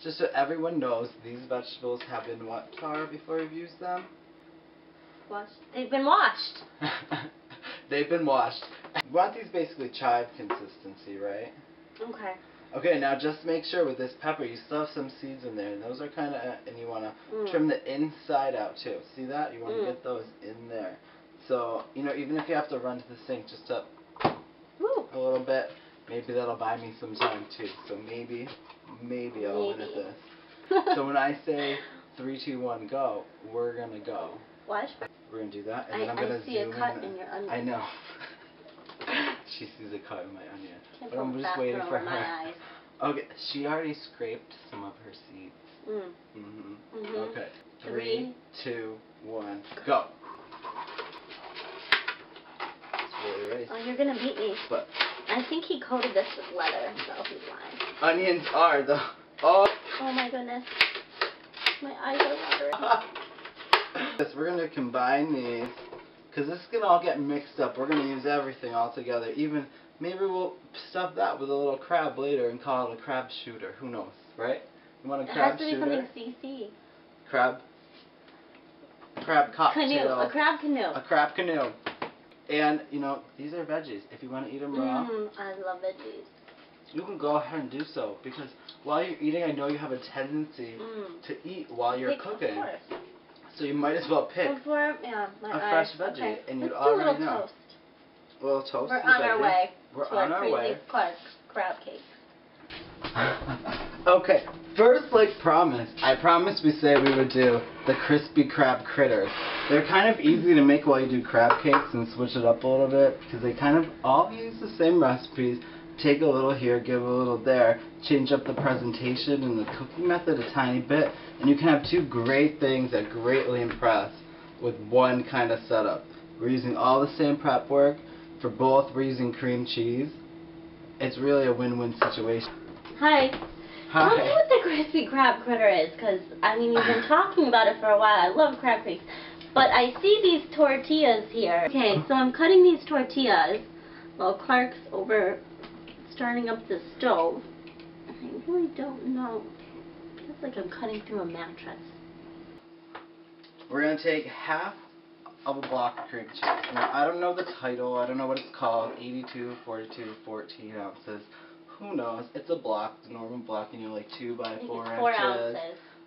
Just so everyone knows, these vegetables have been what, Tara, before you've used them? Washed. They've been washed. They've been washed. You want these basically chive consistency, right? Okay. Okay, now just make sure with this pepper, you still have some seeds in there, and those are kind of, and you want to trim the inside out too. See that? You want to get those in there. So, you know, even if you have to run to the sink just a little bit, maybe that'll buy me some time too. So maybe I'll win at this. So when I say 3, 2, 1, go, we're gonna go. Watch. We're gonna do that, and then I'm gonna see a cut in your onion. I know. She sees a cut in my onion. Can't But I'm just waiting for her. My eyes. Okay, she already scraped some of her seeds. Okay. 3, 2, 1, go. It's really ready. Oh, you're gonna beat me. But I think he coated this with leather, so he's lying. Onions are the. Oh my goodness. My eyes are watering. Yes, we're going to combine these, because this can all get mixed up. We're going to use everything all together. Even, maybe we'll stuff that with a little crab later and call it a crab shooter. Who knows, right? You want a crab shooter? It has to be something CC. Crab cocktail. Canoe. A crab canoe. A crab canoe. And, you know, these are veggies. If you want to eat them raw, I love veggies. you can go ahead and do so. Because while you're eating, I know you have a tendency to eat while you're cooking. Of course. So you might as well pick a fresh veggie, okay. and you'd Let's already do a little know. Toast. A little toast. We're on our way. We're to on our our way. crazy crab cake. Okay, first, like promised, I promised we say we would do the crispy crab critters. They're kind of easy to make while you do crab cakes and switch it up a little bit, because they kind of all use the same recipes. Take a little here, give a little there, change up the presentation and the cooking method a tiny bit, and you can have two great things that greatly impress with one kind of setup. We're using all the same prep work. For both, we're using cream cheese. It's really a win-win situation. Hi. Hi. Tell me what the crispy crab critter is, because, I mean, you've been talking about it for a while. I love crab cakes. But I see these tortillas here. Okay, so I'm cutting these tortillas while Clark's over starting up the stove. I really don't know. It feels like I'm cutting through a mattress. We're going to take half of a block of cream cheese. Now, I don't know the title. I don't know what it's called. 82, 42, 14 ounces. Who knows? It's a block. It's a normal block, and you're like 2 by 4 inches. 4 ounces.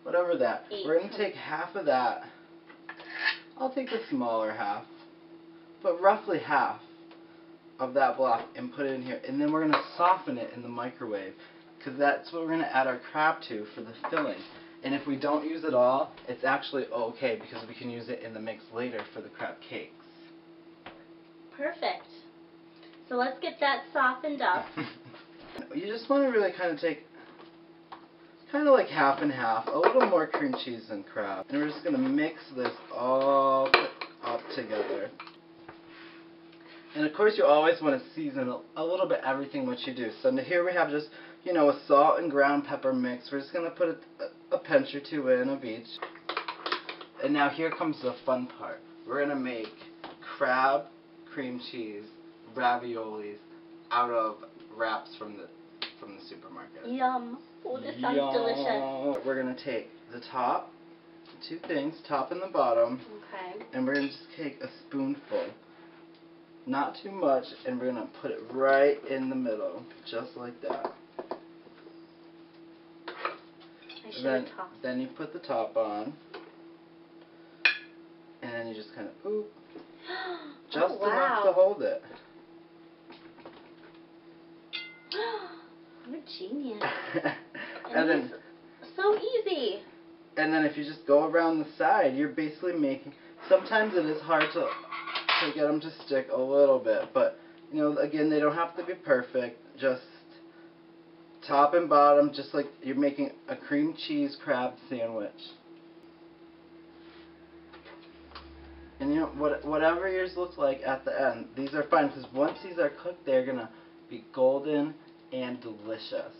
Whatever that. 8. We're going to take half of that. I'll take the smaller half. But roughly half of that block and put it in here. And then we're going to soften it in the microwave, because that's what we're going to add our crab to for the filling. And if we don't use it all, it's actually okay, because we can use it in the mix later for the crab cakes. Perfect. So let's get that softened up. You just want to really kind of take, kind of like half and half, a little more cream cheese than crab. And we're just going to mix this all up together. And of course you always want to season a little bit everything what you do. So here we have just, you know, a salt and ground pepper mix. We're just going to put a pinch or two in of each. And now here comes the fun part. We're going to make crab cream cheese raviolis out of wraps from the supermarket. Yum. Oh, this sounds delicious. We're going to take the top, two things, top and the bottom. Okay. And we're going to just take a spoonful. Not too much, and we're going to put it right in the middle, just like that. Then you put the top on, and then you just kind of, oop, just enough to hold it. What a genius. And then, so easy. And then if you just go around the side, you're basically making, sometimes it is hard to get them to stick a little bit, but you know, again, they don't have to be perfect. Just top and bottom, just like you're making a cream cheese crab sandwich. And you know, whatever yours looks like at the end, these are fine, because once these are cooked, they're gonna be golden and delicious.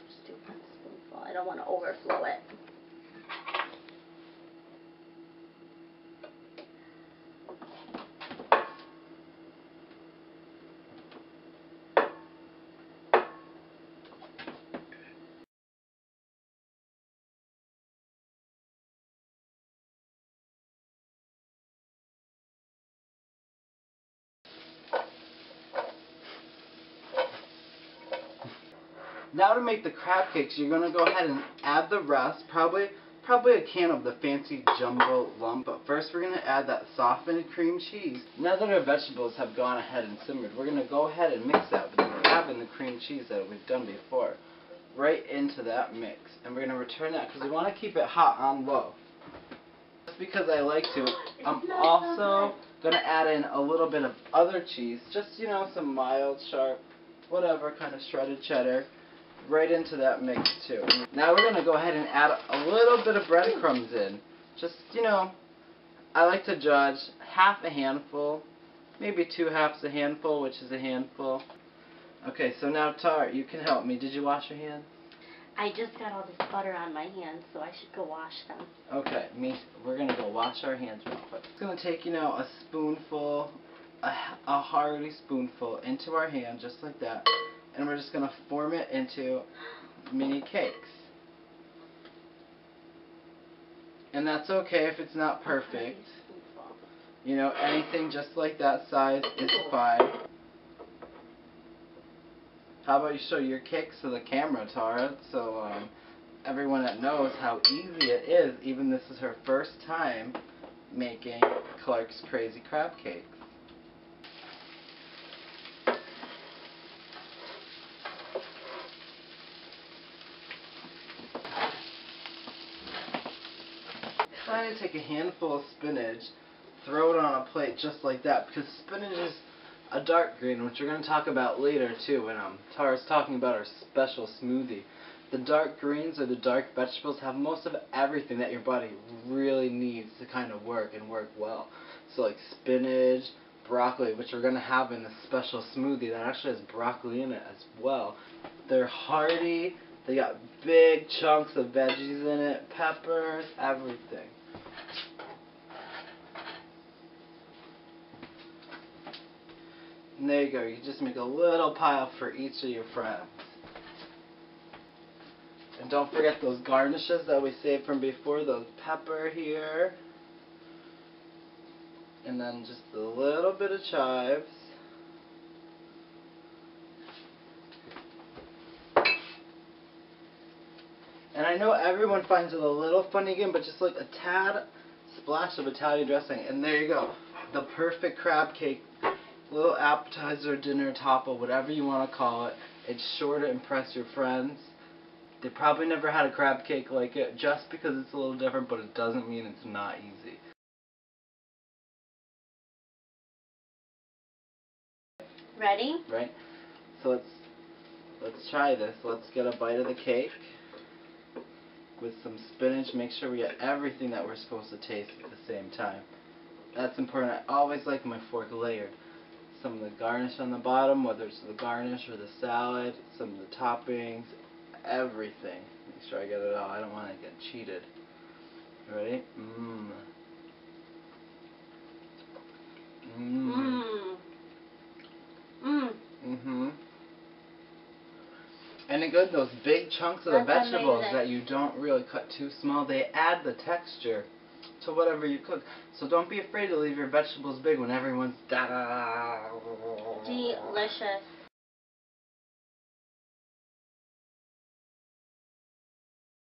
Just do one spoonful. I don't want to overflow it. Now to make the crab cakes, you're going to go ahead and add the rest, probably a can of the fancy jumbo lump. But first we're going to add that softened cream cheese. Now that our vegetables have gone ahead and simmered, we're going to go ahead and mix that with the crab and the cream cheese that we've done before. Right into that mix. And we're going to return that because we want to keep it hot on low. Just because I like to, I'm also going to add in a little bit of other cheese. Just, you know, some mild, sharp, whatever kind of shredded cheddar. Right into that mix too. Now we're going to go ahead and add a little bit of breadcrumbs in. Just, you know, I like to judge half a handful, maybe 2/2 a handful, which is a handful. Okay, so now Tar, you can help me. Did you wash your hands? I just got all this butter on my hands, so I should go wash them. Okay, we're going to go wash our hands real quick. It's going to take, you know, a spoonful, a hearty spoonful into our hand, just like that. And we're just going to form it into mini cakes. And that's okay if it's not perfect. You know, anything just like that size is fine. How about you show your cakes to the camera, Tara, so everyone that knows how easy it is, even this is her first time making Clark's Crazy Crab Cakes. Kind of take a handful of spinach, throw it on a plate just like that, because spinach is a dark green, which we're going to talk about later too when Tara's talking about our special smoothie. The dark greens or the dark vegetables have most of everything that your body really needs to kind of work and work well. So like spinach, broccoli, which we're going to have in a special smoothie that actually has broccoli in it as well. They're hearty, they got big chunks of veggies in it, peppers, everything. And there you go, you just make a little pile for each of your friends. And don't forget those garnishes that we saved from before, those pepper here. And then just a little bit of chives. And I know everyone finds it a little funny again, but just like a tad splash of Italian dressing. And there you go, the perfect crab cake. Little appetizer, dinner, topple, whatever you want to call it. It's sure to impress your friends. They probably never had a crab cake like it just because it's a little different, but it doesn't mean it's not easy. Ready? Right? So let's try this. Let's get a bite of the cake with some spinach. Make sure we get everything that we're supposed to taste at the same time. That's important. I always like my fork layered. Some of the garnish on the bottom, whether it's the garnish or the salad, some of the toppings, everything. Make sure I get it all. I don't want to get cheated. You ready? Mmm. Mmm. Mmm. Mm-hmm. And it good, those big chunks of the vegetables amazing. that you don't really cut too small, they add the texture to whatever you cook. So don't be afraid to leave your vegetables big when everyone's Delicious.